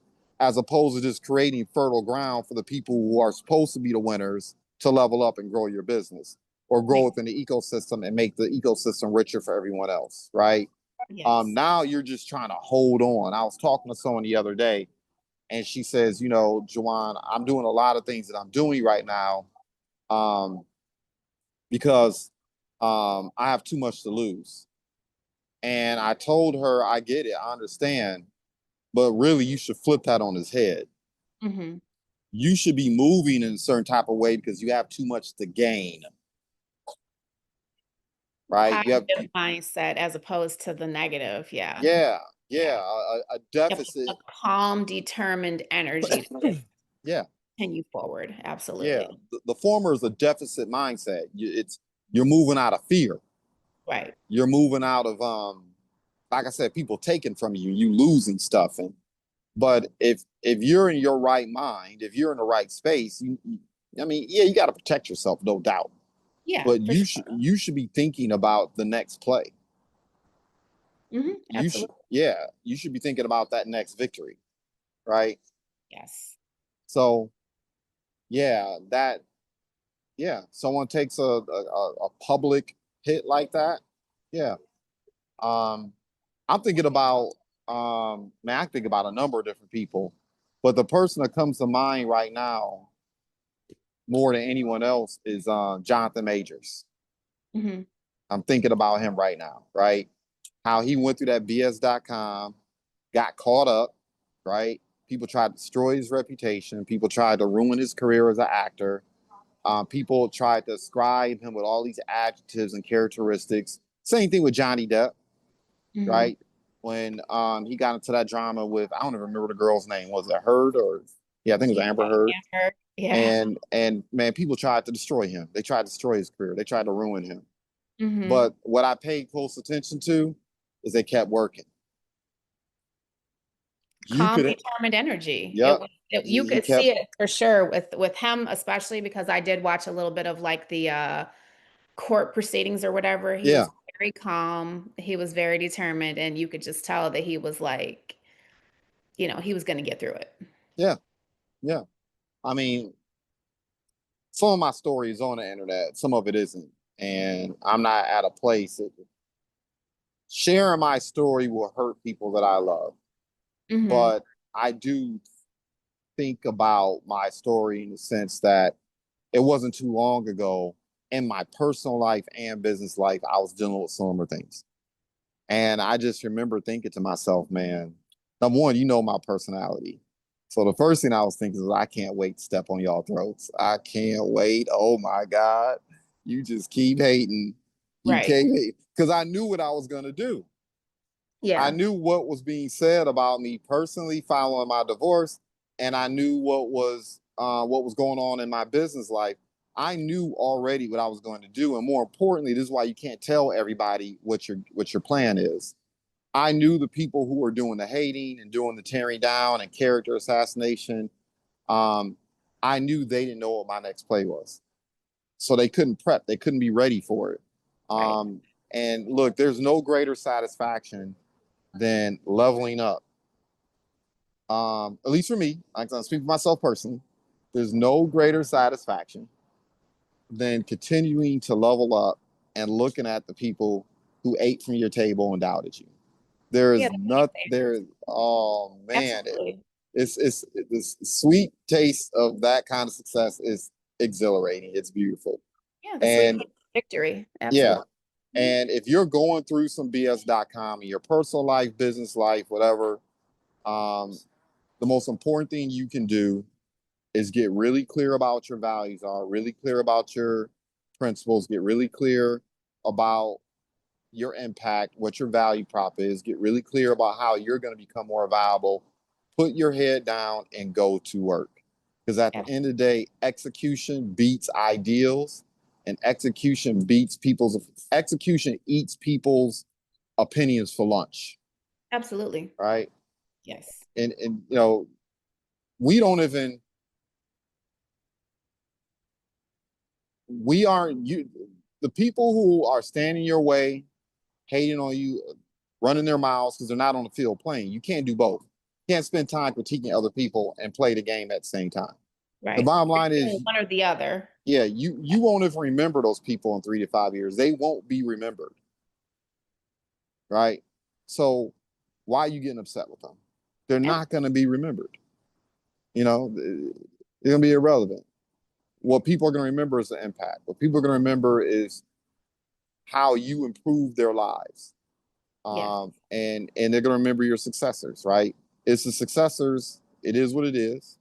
as opposed to just creating fertile ground for the people who are supposed to be the winners to level up and grow your business or grow Makes. within the ecosystem and make the ecosystem richer for everyone else, right? Yes. Now you're just trying to hold on. I was talking to someone the other day and she says, you know, JuJuan, I'm doing a lot of things that I'm doing right now um, because I have too much to lose. And I told her, I get it, I understand, but really you should flip that on his head. Hmm. You should be moving in a certain type of way because you have too much to gain, right? You have, Positive mindset as opposed to the negative. Yeah. yeah, yeah, Yeah. a Yep, a deficit. calm, determined energy to Yeah, continue forward. yeah. Absolutely. The former is a deficit mindset. You're moving out of fear. Right. You're moving out of like I said, people taking from you, you losing stuff, and But if you're in your right mind, if you're in the right space, I mean, yeah, you got to protect yourself, no doubt. Yeah, But for sure. you should be thinking about the next play. You should, Absolutely. yeah, you should be thinking about that next victory, right? Yes. So yeah, someone takes a public hit like that. Yeah. Um, I'm thinking about man, I think about a number of different people, but the person that comes to mind right now more than anyone else is Jonathan Majors. Hmm. I'm thinking about him right now, right? How he went through that BS.com, got caught up, right? People tried to destroy his reputation. People tried to ruin his career as an actor. People tried to ascribe him with all these adjectives and characteristics. Same thing with Johnny Depp, Hmm. right? When he got into that drama with, I don't even remember the girl's name. Was it Heard or yeah, I think it was Yeah. Amber Heard. Amber. Yeah. And man, people tried to destroy him. They tried to destroy his career. They tried to ruin him. Hmm. But what I paid close attention to is they kept working. You Calm, could, determined energy. It yep. was you He could kept, see it for sure with him, especially because I did watch a little bit of like the court proceedings or whatever. He yeah, was very calm. He was very determined, and you could just tell that he was like, he was going to get through it. yeah, yeah. I mean, some of my story is on the internet, some of it isn't. And I'm not at a place that sharing my story will hurt people that I love. Hmm. But I do think about my story in the sense that it wasn't too long ago in my personal life and business life, I was dealing with similar things. And I just remember thinking to myself, man, number one, you know my personality. So the first thing I was thinking is, I can't wait to step on y'all throats. I can't wait. Oh my God. You just keep hating. You Right. can't hate. Because I knew what I was going to do. I Yeah. knew what was being said about me personally following my divorce, and I knew what was going on in my business life. I knew already what I was going to do, and more importantly, this is why you can't tell everybody what your plan is. I knew the people who were doing the hating and doing the tearing down and character assassination. Um, I knew they didn't know what my next play was, so they couldn't prep. They couldn't be ready for it. Right. Um, and look, there's no greater satisfaction than leveling up. At least for me, I can speak for myself personally. There's no greater satisfaction than continuing to level up and looking at the people who ate from your table and doubted you. There Yeah. is not there. Oh man, Absolutely. it's this sweet taste of that kind of success is exhilarating. It's beautiful, Yeah. The sweet and victory. yeah. Absolutely. Mhm. And if you're going through some BS.com in your personal life, business life, whatever, um, the most important thing you can do is get really clear about what your values are, really clear about your principles, get really clear about your impact, what your value prop is, get really clear about how you're going to become more valuable. Put your head down and go to work. Because at the end of the day, execution beats ideals, and execution eats people's opinions for lunch, Absolutely. right? Yes. And we don't even we aren't you the people who are standing your way, hating on you, running their mouths because they're not on the field playing. You can't do both. You can't spend time critiquing other people and play the game at the same time. The Right. bottom You're line doing is, one or the other. yeah, you won't even remember those people in 3 to 5 years. They won't be remembered, right? So why are you getting upset with them? They're Yeah. not going to be remembered. They're going to be irrelevant. What people are going to remember is the impact. What people are going to remember is how you improve their lives. Yes. And they're going to remember your successors, right? It's the successors. It is what it is.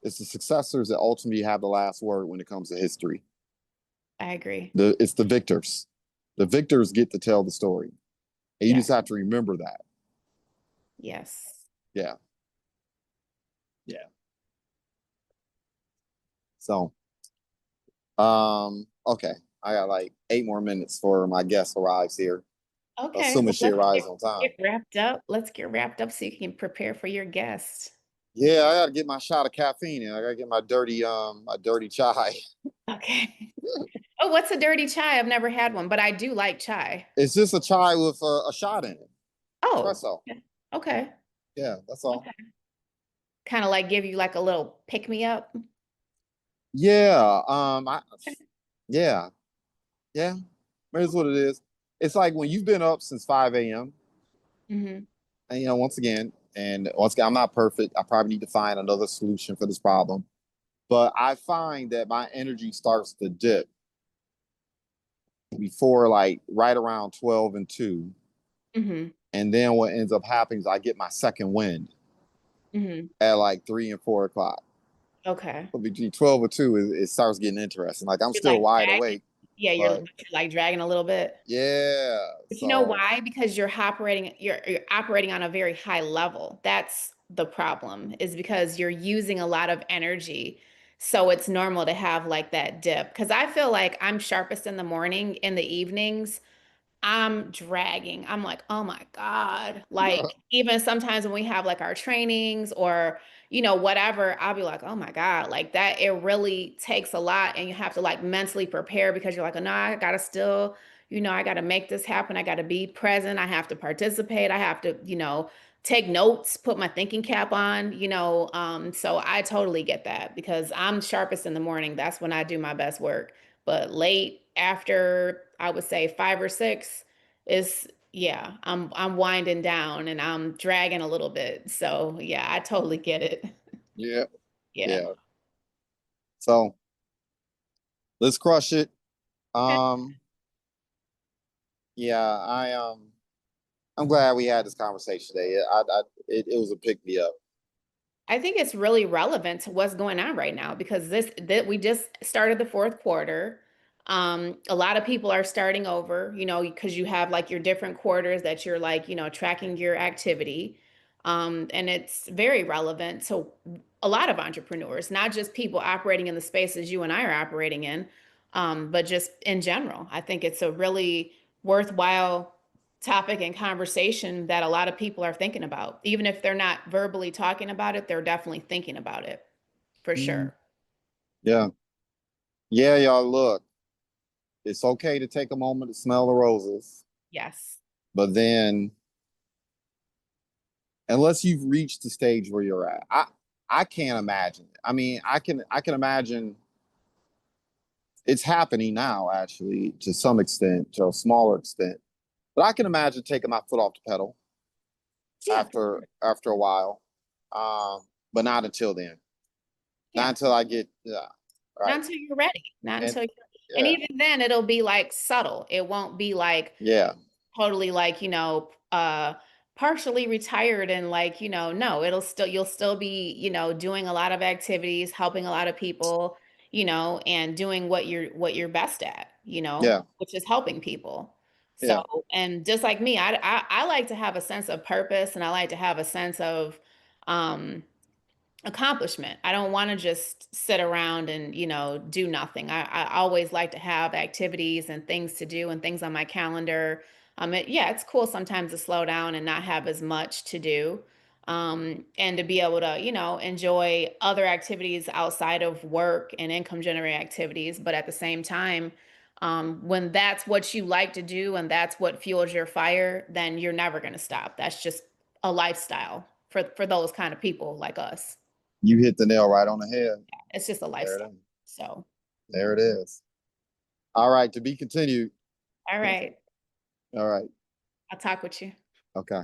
It's the successors that ultimately have the last word when it comes to history. I agree. It's the victors. The victors get to tell the story, and you just Yes. have to remember that. Yes. Yeah, yeah. So, okay, I got like 8 more minutes for my guest arrives here. Okay, assuming well, she arrives on time. get wrapped up. Let's get wrapped up so you can prepare for your guest. Yeah, I gotta get my shot of caffeine in. I gotta get my dirty chai. Okay. Oh, what's a dirty chai? I've never had one, but I do like chai. It's just a chai with a shot in it. Oh, Espresso. yeah. Okay. Yeah, that's all. Okay. Kind of like give you like a little pick me up. Yeah. Yeah, yeah. Here's what it is. It's like when you've been up since 5 a.m. Hmm. and once again, I'm not perfect. I probably need to find another solution for this problem. But I find that my energy starts to dip before like right around 12 and 2. Hmm. And then what ends up happening is I get my second wind Hmm. at like 3 and 4 o'clock. Okay. But between 12 and 2, it starts getting interesting. Like I'm You're still like wide dragging. awake, Yeah, but you're like dragging a little bit. yeah. But you know So why? Because you're operating on a very high level. That's the problem, is because you're using a lot of energy. So it's normal to have like that dip. Because I feel like I'm sharpest in the morning, in the evenings. I'm dragging. I'm like, oh my God. Like, even sometimes when we have like our trainings or, whatever, I'll be like, oh my God, like that, it really takes a lot. And you have to like mentally prepare because you're like, oh no, I gotta still, I gotta make this happen. I gotta be present. I have to participate. I have to, take notes, put my thinking cap on, so I totally get that because I'm sharpest in the morning. That's when I do my best work. But late after, I would say 5 or 6 is, yeah, I'm winding down and I'm dragging a little bit. So yeah, I totally get it. yeah, Yeah. yeah. So let's crush it. Okay. Um, yeah, I'm glad we had this conversation today. It was a pick me up. I think it's really relevant to what's going on right now because that we just started the fourth quarter. A lot of people are starting over, because you have like your different quarters that you're like, tracking your activity. And it's very relevant to a lot of entrepreneurs, not just people operating in the spaces you and I are operating in, but just in general. I think it's a really worthwhile topic and conversation that a lot of people are thinking about. Even if they're not verbally talking about it, they're definitely thinking about it for Mhm. sure. Yeah, yeah, y'all. Look, it's okay to take a moment to smell the roses, Yes. but then unless you've reached the stage where you're at, I can't imagine. I mean, I can imagine it's happening now, actually, to some extent, to a smaller extent. But I can imagine taking my foot off the pedal Yeah, for sure. after a while, um, but not until then. Not Yeah. until I get yeah, Not right. until you're ready. Not And until you're, and yeah, even then it'll be like subtle. It won't be like yeah, totally like, partially retired and like, no, you'll still be, doing a lot of activities, helping a lot of people, and doing what you're best at, yeah, which is helping people. So, yeah. and just like me, I like to have a sense of purpose and I like to have a sense of um accomplishment. I don't want to just sit around and, do nothing. I always like to have activities and things to do and things on my calendar. Yeah, it's cool sometimes to slow down and not have as much to do. And to be able to, enjoy other activities outside of work and income generating activities. But at the same time, when that's what you like to do and that's what fuels your fire, then you're never going to stop. That's just a lifestyle for those kind of people like us. You hit the nail right on the head. It's just a There lifestyle. it is. So, There it is. All right, to be continued. all right. All right. I'll talk with you. Okay.